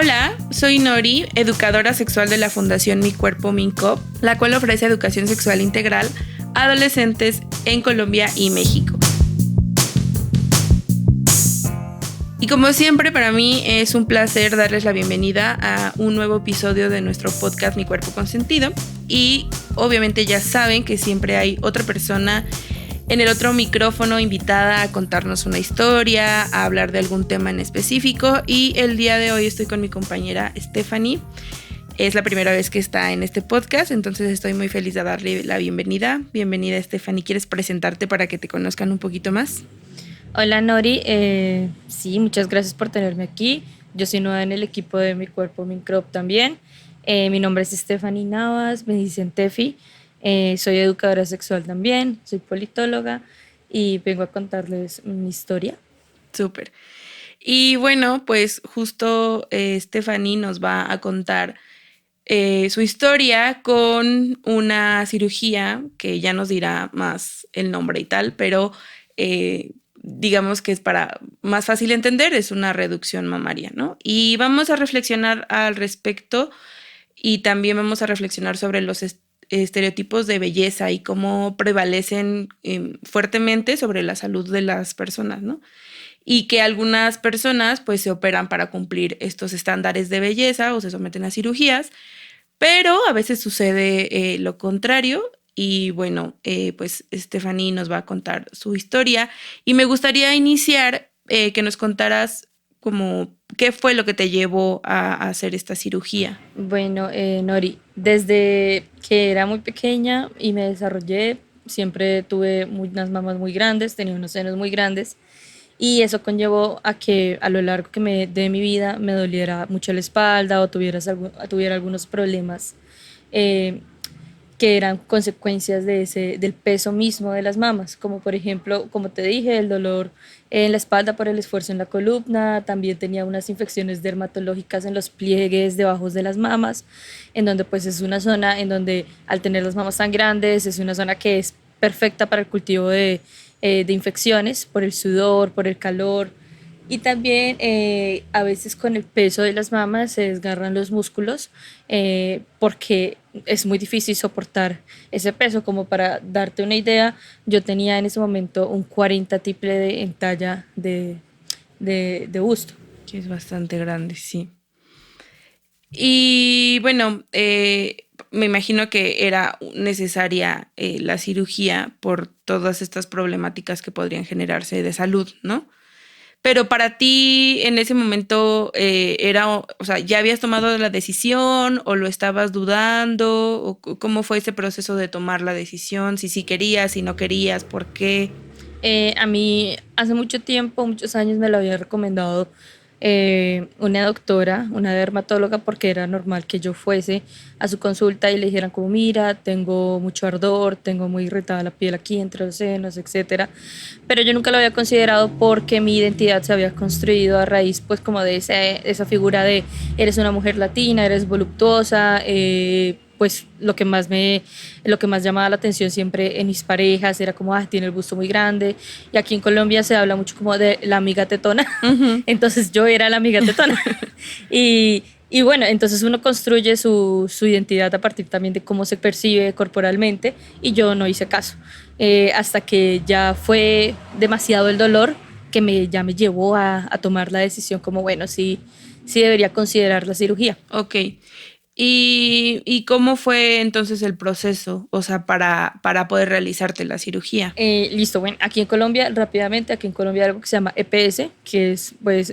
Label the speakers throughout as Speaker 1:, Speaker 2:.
Speaker 1: Hola, soy Nori, educadora sexual de la Fundación Mi Cuerpo Mincop, la cual ofrece educación sexual integral a adolescentes en Colombia y México. Y como siempre, para mí es un placer darles la bienvenida a un nuevo episodio de nuestro podcast Mi Cuerpo Consentido. Y obviamente ya saben que siempre hay otra persona en el otro micrófono invitada a contarnos una historia, a hablar de algún tema en específico. Y el día de hoy estoy con mi compañera Stephanie. Es la primera vez que está en este podcast, entonces estoy muy feliz de darle la bienvenida. Bienvenida, Stephanie. ¿Quieres presentarte para que te conozcan un poquito más?
Speaker 2: Hola Nori, sí, muchas gracias por tenerme aquí. Yo soy nueva en el equipo de Mi Cuerpo Mincrop también. Mi nombre es Stephanie Navas, me dicen Tefi. Soy educadora sexual también, soy politóloga y vengo a contarles mi historia.
Speaker 1: Súper. Y bueno, pues justo Stephanie nos va a contar su historia con una cirugía que ya nos dirá más el nombre y tal, pero digamos que es para más fácil entender, es una reducción mamaria, ¿no? Y vamos a reflexionar al respecto y también vamos a reflexionar sobre los estereotipos de belleza y cómo prevalecen fuertemente sobre la salud de las personas, ¿no? Y que algunas personas pues se operan para cumplir estos estándares de belleza o se someten a cirugías, pero a veces sucede lo contrario. Y bueno, pues Stephanie nos va a contar su historia y me gustaría iniciar que nos contaras como qué fue lo que te llevó a hacer esta cirugía.
Speaker 2: Bueno, Nori, desde que era muy pequeña y me desarrollé, siempre tuve unas mamas muy grandes, tenía unos senos muy grandes y eso conllevó a que a lo largo de mi vida me doliera mucho la espalda o tuviera algunos problemas que eran consecuencias del peso mismo de las mamas, como por ejemplo, como te dije, el dolor en la espalda por el esfuerzo en la columna, también tenía unas infecciones dermatológicas en los pliegues debajo de las mamas, en donde pues es una zona en donde al tener las mamas tan grandes es una zona que es perfecta para el cultivo de infecciones por el sudor, por el calor. Y también a veces con el peso de las mamas se desgarran los músculos porque es muy difícil soportar ese peso. Como para darte una idea, yo tenía en ese momento un 40 triple en talla de busto.
Speaker 1: Que es bastante grande, sí. Y bueno, me imagino que era necesaria la cirugía por todas estas problemáticas que podrían generarse de salud, ¿no? Pero para ti en ese momento o sea, ¿ya habías tomado la decisión o lo estabas dudando? ¿O cómo fue ese proceso de tomar la decisión? Si sí querías, si no querías, ¿por qué?
Speaker 2: A mí hace mucho tiempo, muchos años me lo había recomendado una doctora, una dermatóloga, porque era normal que yo fuese a su consulta y le dijeran como, mira, tengo mucho ardor, tengo muy irritada la piel aquí entre los senos, etcétera. Pero yo nunca lo había considerado porque mi identidad se había construido a raíz pues como de esa figura de eres una mujer latina, eres voluptuosa, pues lo que más llamaba la atención siempre en mis parejas era como, tiene el busto muy grande. Y aquí en Colombia se habla mucho como de la amiga tetona.
Speaker 1: Uh-huh.
Speaker 2: Entonces yo era la amiga tetona. Y bueno, entonces uno construye su identidad a partir también de cómo se percibe corporalmente y yo no hice caso. Hasta que ya fue demasiado el dolor que ya me llevó a tomar la decisión como, bueno, sí debería considerar la cirugía.
Speaker 1: Ok. ¿Y cómo fue entonces el proceso, o sea, para poder realizarte la cirugía?
Speaker 2: Listo, bueno, aquí en Colombia hay algo que se llama EPS, que es pues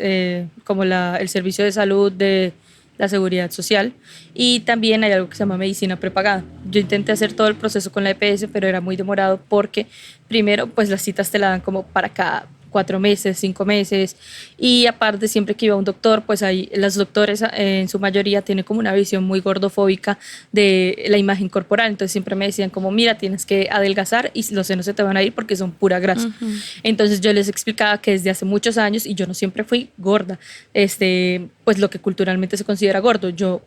Speaker 2: como el servicio de salud de la seguridad social, y también hay algo que se llama medicina prepagada. Yo intenté hacer todo el proceso con la EPS, pero era muy demorado porque primero pues las citas te la dan como para cada 4 meses, 5 meses, y aparte siempre que iba a un doctor, pues ahí los doctores en su mayoría tienen como una visión muy gordofóbica de la imagen corporal, entonces siempre me decían como, mira, tienes que adelgazar y los senos se te van a ir porque son pura grasa. Uh-huh. Entonces yo les explicaba que desde hace muchos años, y yo no siempre fui gorda, pues lo que culturalmente se considera gordo, yo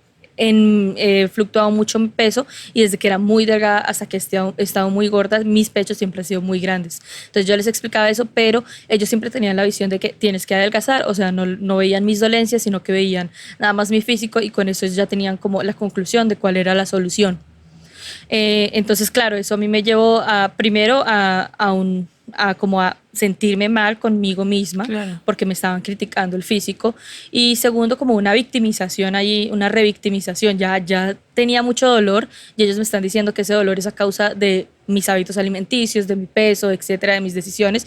Speaker 2: fluctuado mucho mi peso y desde que era muy delgada hasta que he estado muy gorda, mis pechos siempre han sido muy grandes. Entonces yo les explicaba eso, pero ellos siempre tenían la visión de que tienes que adelgazar, o sea, no veían mis dolencias, sino que veían nada más mi físico y con eso ya tenían como la conclusión de cuál era la solución. Entonces, claro, eso a mí me llevó primero a como a sentirme mal conmigo misma,
Speaker 1: Claro.
Speaker 2: porque me estaban criticando el físico, y segundo, como una victimización ahí, una revictimización, ya tenía mucho dolor y ellos me están diciendo que ese dolor es a causa de mis hábitos alimenticios, de mi peso, etcétera, de mis decisiones,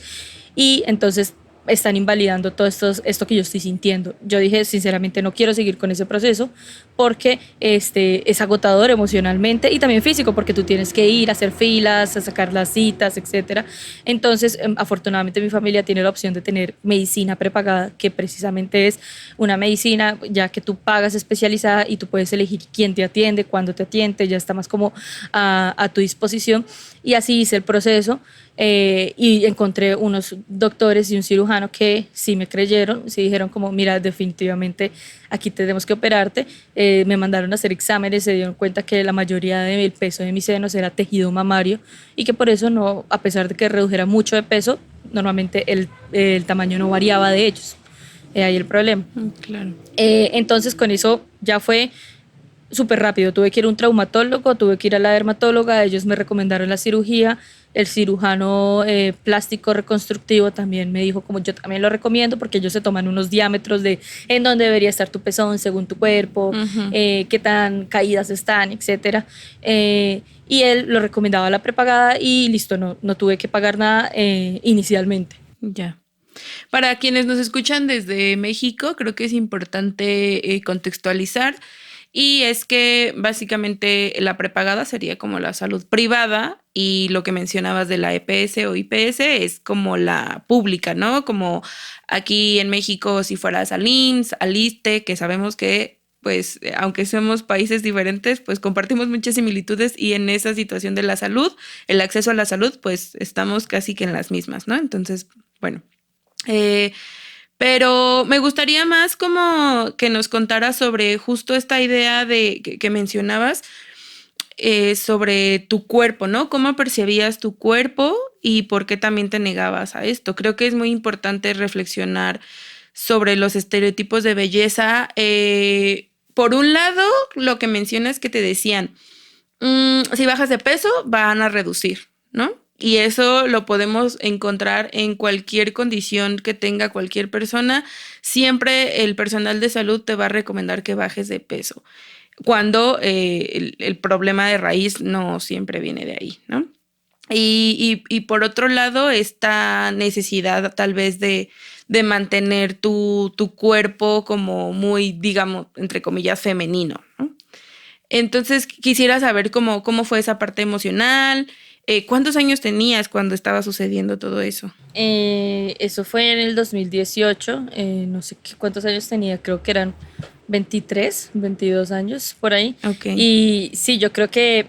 Speaker 2: y entonces están invalidando todo esto que yo estoy sintiendo. Yo dije, sinceramente, no quiero seguir con ese proceso porque es agotador emocionalmente y también físico, porque tú tienes que ir a hacer filas, a sacar las citas, etcétera. Entonces, afortunadamente, mi familia tiene la opción de tener medicina prepagada, que precisamente es una medicina ya que tú pagas especializada y tú puedes elegir quién te atiende, cuándo te atiende, ya está más como a tu disposición. Y así hice el proceso. Y encontré unos doctores y un cirujano que sí me creyeron, sí dijeron como, mira, definitivamente aquí tenemos que operarte. Me mandaron a hacer exámenes, se dieron cuenta que la mayoría del peso de mis senos era tejido mamario y que por eso no, a pesar de que redujera mucho de peso, normalmente el tamaño no variaba de ellos. Ahí el problema.
Speaker 1: Claro.
Speaker 2: Entonces con eso ya fue súper rápido. Tuve que ir a un traumatólogo, tuve que ir a la dermatóloga, ellos me recomendaron la cirugía. El cirujano plástico reconstructivo también me dijo como yo también lo recomiendo porque ellos se toman unos diámetros de en dónde debería estar tu pezón según tu cuerpo, qué tan caídas están, etcétera. Y él lo recomendaba la prepagada y listo, no tuve que pagar nada inicialmente.
Speaker 1: Ya. Para quienes nos escuchan desde México, creo que es importante contextualizar. Y es que básicamente la prepagada sería como la salud privada y lo que mencionabas de la EPS o IPS es como la pública, ¿no? Como aquí en México si fueras al IMSS, al ISSSTE, que sabemos que pues aunque somos países diferentes, pues compartimos muchas similitudes y en esa situación de la salud, el acceso a la salud, pues estamos casi que en las mismas, ¿no? Entonces, bueno. Pero me gustaría más como que nos contaras sobre justo esta idea de que mencionabas sobre tu cuerpo, ¿no? ¿Cómo percibías tu cuerpo y por qué también te negabas a esto? Creo que es muy importante reflexionar sobre los estereotipos de belleza. Por un lado, lo que mencionas que te decían, si bajas de peso, van a reducir, ¿no? Y eso lo podemos encontrar en cualquier condición que tenga cualquier persona. Siempre el personal de salud te va a recomendar que bajes de peso, cuando el problema de raíz no siempre viene de ahí, ¿no? Y por otro lado, esta necesidad tal vez de mantener tu cuerpo como muy, digamos, entre comillas, femenino, ¿no? Entonces quisiera saber cómo fue esa parte emocional. ¿Cuántos años tenías cuando estaba sucediendo todo eso?
Speaker 2: Eso fue en el 2018, no sé cuántos años tenía, creo que eran 23, 22 años por ahí.
Speaker 1: Ok.
Speaker 2: Y sí, yo creo que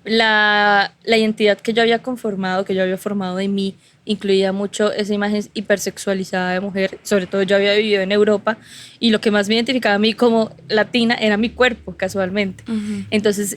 Speaker 2: la identidad que yo había conformado, que yo había formado de mí, incluía mucho esa imagen hipersexualizada de mujer. Sobre todo yo había vivido en Europa y lo que más me identificaba a mí como latina era mi cuerpo, casualmente. Entonces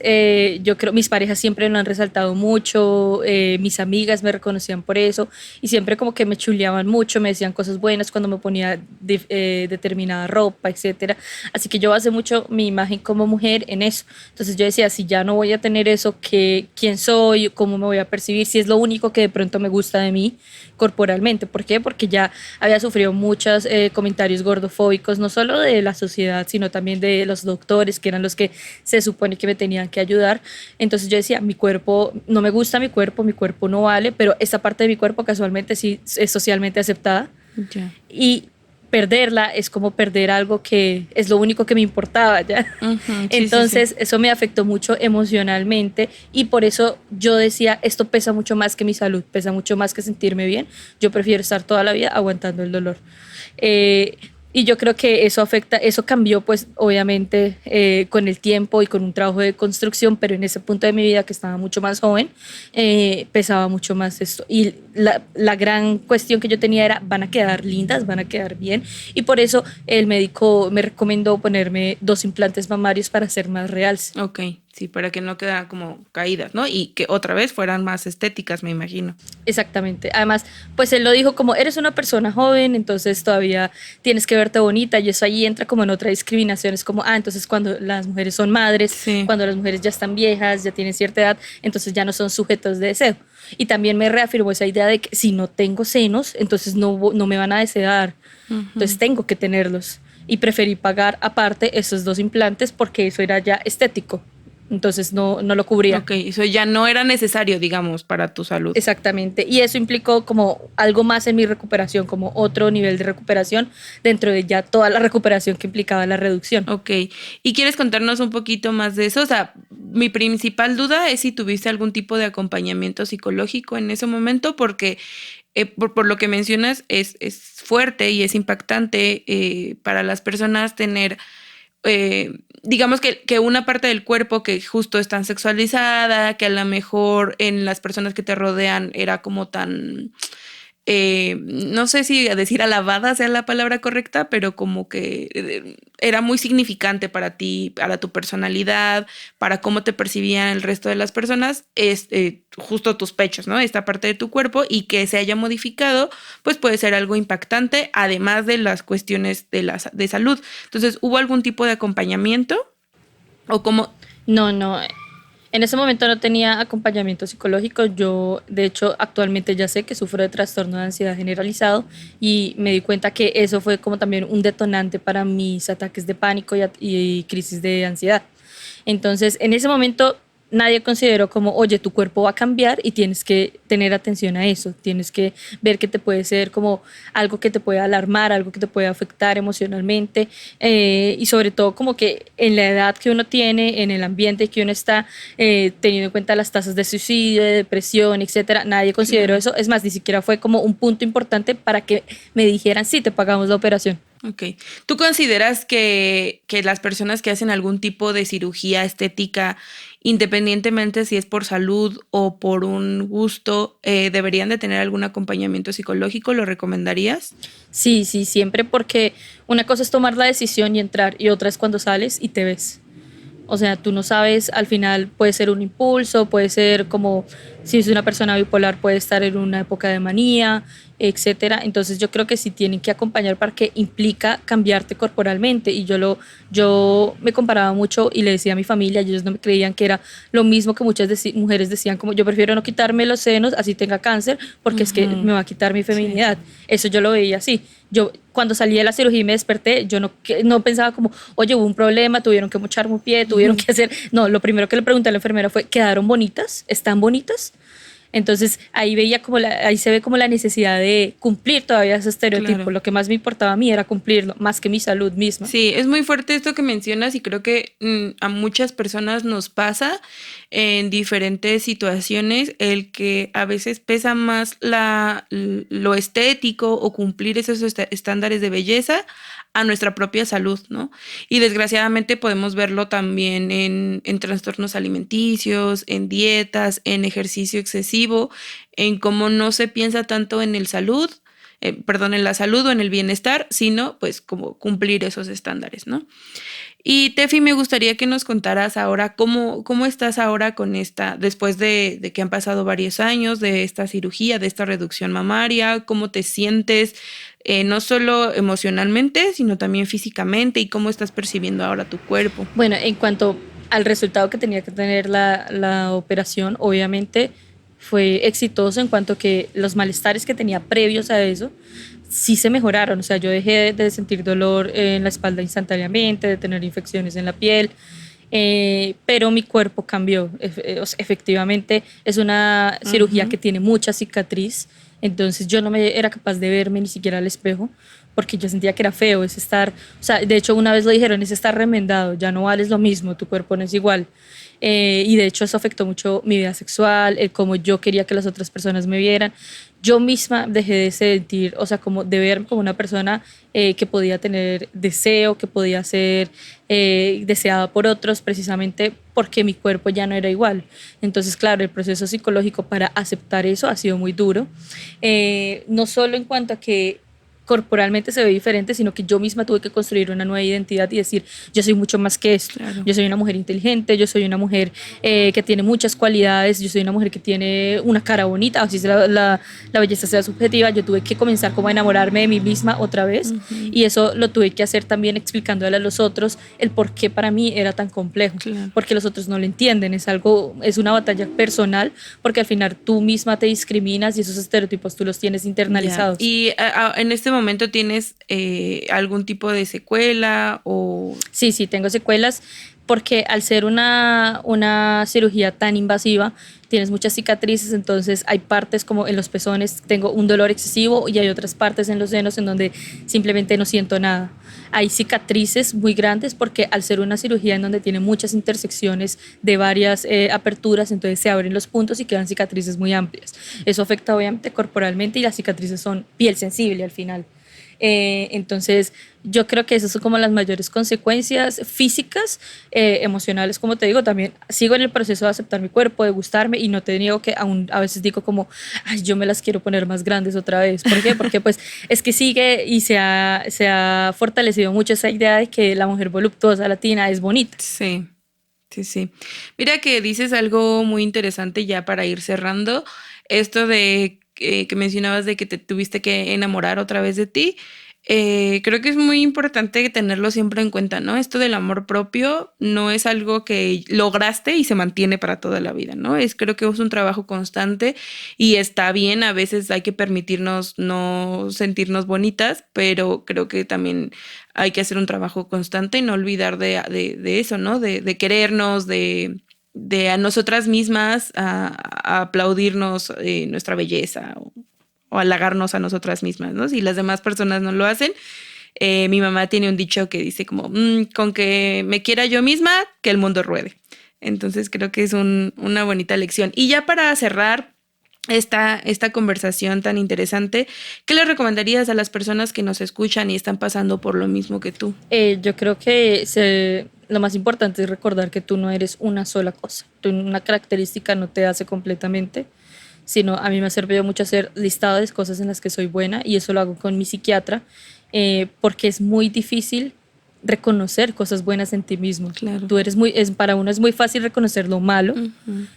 Speaker 2: yo creo mis parejas siempre lo han resaltado mucho, mis amigas me reconocían por eso y siempre como que me chuleaban mucho, me decían cosas buenas cuando me ponía determinada ropa, etcétera. Así que yo basé mucho mi imagen como mujer en eso. Entonces yo decía, si ya no voy a tener eso, ¿quién soy? ¿Cómo me voy a percibir? Si es lo único que de pronto me gusta de mí corporalmente. ¿Por qué? Porque ya había sufrido muchos comentarios gordofóbicos, no solo de la sociedad, sino también de los doctores, que eran los que se supone que me tenían que ayudar. Entonces yo decía, mi cuerpo, no me gusta mi cuerpo no vale, pero esta parte de mi cuerpo casualmente sí es socialmente aceptada.
Speaker 1: Ya.
Speaker 2: Y perderla es como perder algo que es lo único que me importaba ya.
Speaker 1: Sí,
Speaker 2: Entonces
Speaker 1: sí.
Speaker 2: eso me afectó mucho emocionalmente y por eso yo decía, esto pesa mucho más que mi salud, pesa mucho más que sentirme bien, yo prefiero estar toda la vida aguantando el dolor. Y yo creo que eso afecta, eso cambió pues obviamente con el tiempo y con un trabajo de construcción, pero en ese punto de mi vida que estaba mucho más joven, pesaba mucho más esto. Y la gran cuestión que yo tenía era, van a quedar lindas, van a quedar bien. Y por eso el médico me recomendó ponerme 2 implantes mamarios para ser más reales.
Speaker 1: Ok, sí, para que no quedaran como caídas, ¿no? Y que otra vez fueran más estéticas, me imagino.
Speaker 2: Exactamente. Además, pues él lo dijo como eres una persona joven, entonces todavía tienes que verte bonita y eso ahí entra como en otra discriminación. Es como, entonces cuando las mujeres son madres,
Speaker 1: Sí.
Speaker 2: cuando las mujeres ya están viejas, ya tienen cierta edad, entonces ya no son sujetos de deseo. Y también me reafirmó esa idea de que si no tengo senos, entonces no me van a desear. Entonces tengo que tenerlos. Y preferí pagar aparte esos 2 implantes porque eso era ya estético. Entonces no lo cubría.
Speaker 1: Ok, eso ya no era necesario, digamos, para tu salud.
Speaker 2: Exactamente. Y eso implicó como algo más en mi recuperación, como otro nivel de recuperación dentro de ya toda la recuperación que implicaba la reducción.
Speaker 1: Ok, ¿y quieres contarnos un poquito más de eso? O sea, mi principal duda es si tuviste algún tipo de acompañamiento psicológico en ese momento, porque por lo que mencionas es fuerte y es impactante para las personas tener digamos que una parte del cuerpo que justo es tan sexualizada, que a lo mejor en las personas que te rodean era como tan, no sé si decir alabada sea la palabra correcta, pero como que era muy significante para ti, para tu personalidad, para cómo te percibían el resto de las personas, es justo tus pechos, ¿no? Esta parte de tu cuerpo y que se haya modificado, pues puede ser algo impactante, además de las cuestiones de salud. Entonces, ¿hubo algún tipo de acompañamiento? ¿O cómo?
Speaker 2: No. En ese momento no tenía acompañamiento psicológico. Yo, de hecho, actualmente ya sé que sufro de trastorno de ansiedad generalizado y me di cuenta que eso fue como también un detonante para mis ataques de pánico y crisis de ansiedad. Entonces, en ese momento nadie consideró como, oye, tu cuerpo va a cambiar y tienes que tener atención a eso, tienes que ver que te puede ser como algo que te puede alarmar, algo que te puede afectar emocionalmente y sobre todo como que en la edad que uno tiene, en el ambiente que uno está, teniendo en cuenta las tasas de suicidio, de depresión, etcétera, nadie consideró eso, es más, ni siquiera fue como un punto importante para que me dijeran, sí, te pagamos la operación.
Speaker 1: Ok. ¿Tú consideras que las personas que hacen algún tipo de cirugía estética, independientemente si es por salud o por un gusto, deberían de tener algún acompañamiento psicológico? ¿Lo recomendarías?
Speaker 2: Sí, siempre porque una cosa es tomar la decisión y entrar y otra es cuando sales y te ves. O sea, tú no sabes, al final puede ser un impulso, puede ser como si es una persona bipolar, puede estar en una época de manía, etcétera. Entonces yo creo que sí tienen que acompañar para que implica cambiarte corporalmente. Y yo me comparaba mucho y le decía a mi familia, ellos no me creían que era lo mismo que muchas mujeres decían, como yo prefiero no quitarme los senos, así tenga cáncer, porque es que me va a quitar mi feminidad. Sí. Eso yo lo veía así. Yo cuando salí de la cirugía y me desperté, yo no pensaba como, oye, hubo un problema, tuvieron que mocharme un pie, tuvieron que hacer... No, lo primero que le pregunté a la enfermera fue, ¿quedaron bonitas? ¿Están bonitas? Entonces ahí veía como ahí se ve como la necesidad de cumplir todavía ese estereotipo. Claro. Lo que más me importaba a mí era cumplirlo, más que mi salud misma.
Speaker 1: Sí, es muy fuerte esto que mencionas y creo que a muchas personas nos pasa en diferentes situaciones el que a veces pesa más lo estético o cumplir esos estándares de belleza a nuestra propia salud, ¿no? Y desgraciadamente podemos verlo también en trastornos alimenticios, en dietas, en ejercicio excesivo, en cómo no se piensa tanto en el salud, en la salud o en el bienestar, sino pues como cumplir esos estándares, ¿no? Y Tefi, me gustaría que nos contaras ahora cómo estás ahora con después de que han pasado varios años de esta cirugía, de esta reducción mamaria, cómo te sientes, no solo emocionalmente, sino también físicamente y cómo estás percibiendo ahora tu cuerpo.
Speaker 2: Bueno, en cuanto al resultado que tenía que tener la operación, obviamente fue exitoso en cuanto que los malestares que tenía previos a eso sí se mejoraron. O sea, yo dejé de sentir dolor en la espalda instantáneamente, de tener infecciones en la piel, pero mi cuerpo cambió. Efectivamente, es una cirugía que tiene mucha cicatriz, entonces yo no me era capaz de verme ni siquiera al espejo porque yo sentía que era feo, o sea, de hecho una vez lo dijeron, es estar remendado, ya no vales lo mismo, tu cuerpo no es igual. y de hecho eso afectó mucho mi vida sexual, el cómo yo quería que las otras personas me vieran. Yo misma dejé de sentir, o sea, como de verme como una persona que podía tener deseo, que podía ser deseada por otros, precisamente porque mi cuerpo ya no era igual. Entonces, claro, el proceso psicológico para aceptar eso ha sido muy duro, no solo en cuanto a que corporalmente se ve diferente, sino que yo misma tuve que construir una nueva identidad y decir, yo soy mucho más que esto.
Speaker 1: Claro.
Speaker 2: Yo soy una mujer inteligente, yo soy una mujer que tiene muchas cualidades, yo soy una mujer que tiene una cara bonita, así sea la belleza sea subjetiva. Yo tuve que comenzar como a enamorarme de mí misma otra vez, y eso lo tuve que hacer también explicándole a los otros el por qué para mí era tan complejo,
Speaker 1: Claro.
Speaker 2: porque los otros no lo entienden, es una batalla personal, porque al final tú misma te discriminas y esos estereotipos tú los tienes internalizados.
Speaker 1: Ya. Y en este momento tienes algún tipo de secuela o...
Speaker 2: Sí, tengo secuelas porque al ser una cirugía tan invasiva tienes muchas cicatrices, entonces hay partes como en los pezones tengo un dolor excesivo y hay otras partes en los senos en donde simplemente no siento nada. Hay cicatrices muy grandes porque al ser una cirugía en donde tiene muchas intersecciones de varias aperturas, entonces se abren los puntos y quedan cicatrices muy amplias. Eso afecta obviamente corporalmente y las cicatrices son piel sensible al final. Entonces yo creo que esas son como las mayores consecuencias físicas, emocionales, como te digo. También sigo en el proceso de aceptar mi cuerpo, de gustarme, y no te niego que aún a veces digo como, ay, yo me las quiero poner más grandes otra vez. ¿Por qué? Porque pues es que sigue y se ha fortalecido mucho esa idea de que la mujer voluptuosa latina es bonita.
Speaker 1: Sí. Mira que dices algo muy interesante ya para ir cerrando, esto de que mencionabas de que te tuviste que enamorar otra vez de ti. Creo que es muy importante tenerlo siempre en cuenta, ¿no? Esto del amor propio no es algo que lograste y se mantiene para toda la vida, ¿no? Creo que es un trabajo constante y está bien, a veces hay que permitirnos no sentirnos bonitas, pero creo que también hay que hacer un trabajo constante y no olvidar de eso, ¿no? De querernos, de a nosotras mismas, a aplaudirnos nuestra belleza o halagarnos a nosotras mismas, ¿no? Si las demás personas no lo hacen. Mi mamá tiene un dicho que dice como, con que me quiera yo misma, que el mundo ruede. Entonces creo que es una bonita lección. Y ya para cerrar esta conversación tan interesante, ¿qué le recomendarías a las personas que nos escuchan y están pasando por lo mismo que tú?
Speaker 2: Yo creo que lo más importante es recordar que tú no eres una sola cosa. Una característica no te hace completamente, sino a mí me ha servido mucho hacer listados de cosas en las que soy buena, y eso lo hago con mi psiquiatra, porque es muy difícil reconocer cosas buenas en ti mismo.
Speaker 1: Claro.
Speaker 2: Para uno es muy fácil reconocer lo malo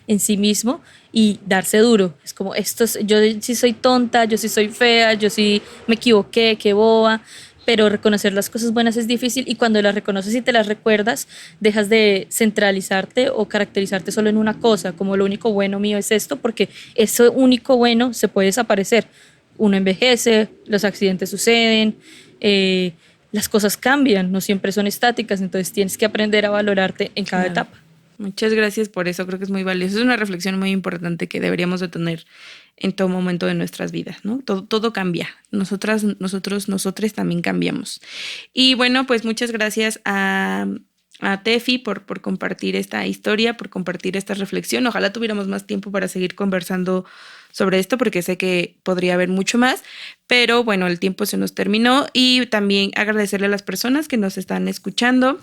Speaker 2: en sí mismo y darse duro. Es como, yo sí soy tonta, yo sí soy fea, yo sí me equivoqué, qué boba. Pero reconocer las cosas buenas es difícil, y cuando las reconoces y te las recuerdas, dejas de centralizarte o caracterizarte solo en una cosa, como lo único bueno mío es esto, porque eso único bueno se puede desaparecer. Uno envejece, los accidentes suceden, las cosas cambian, no siempre son estáticas, entonces tienes que aprender a valorarte en cada etapa.
Speaker 1: Muchas gracias por eso, creo que es muy valioso. Es una reflexión muy importante que deberíamos de tener en todo momento de nuestras vidas, ¿no? Todo cambia. Nosotros también cambiamos. Y bueno, pues muchas gracias a Tefi por compartir esta historia, por compartir esta reflexión. Ojalá tuviéramos más tiempo para seguir conversando sobre esto, porque sé que podría haber mucho más, pero bueno, el tiempo se nos terminó. Y también agradecerle a las personas que nos están escuchando.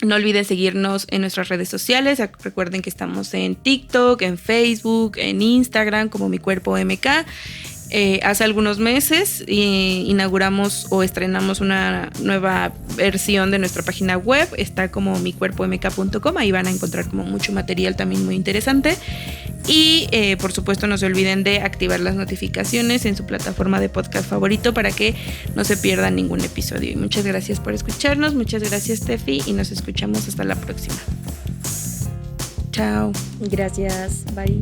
Speaker 1: No olviden seguirnos en nuestras redes sociales. Recuerden que estamos en TikTok, en Facebook, en Instagram como Mi Cuerpo MK. Hace algunos meses inauguramos o estrenamos una nueva versión de nuestra página web. Está como micuerpomk.com. Ahí van a encontrar como mucho material también muy interesante. Y por supuesto no se olviden de activar las notificaciones en su plataforma de podcast favorito para que no se pierdan ningún episodio. Y muchas gracias por escucharnos. Muchas gracias, Tefi, y nos escuchamos hasta la próxima. Chao.
Speaker 2: Gracias. Bye.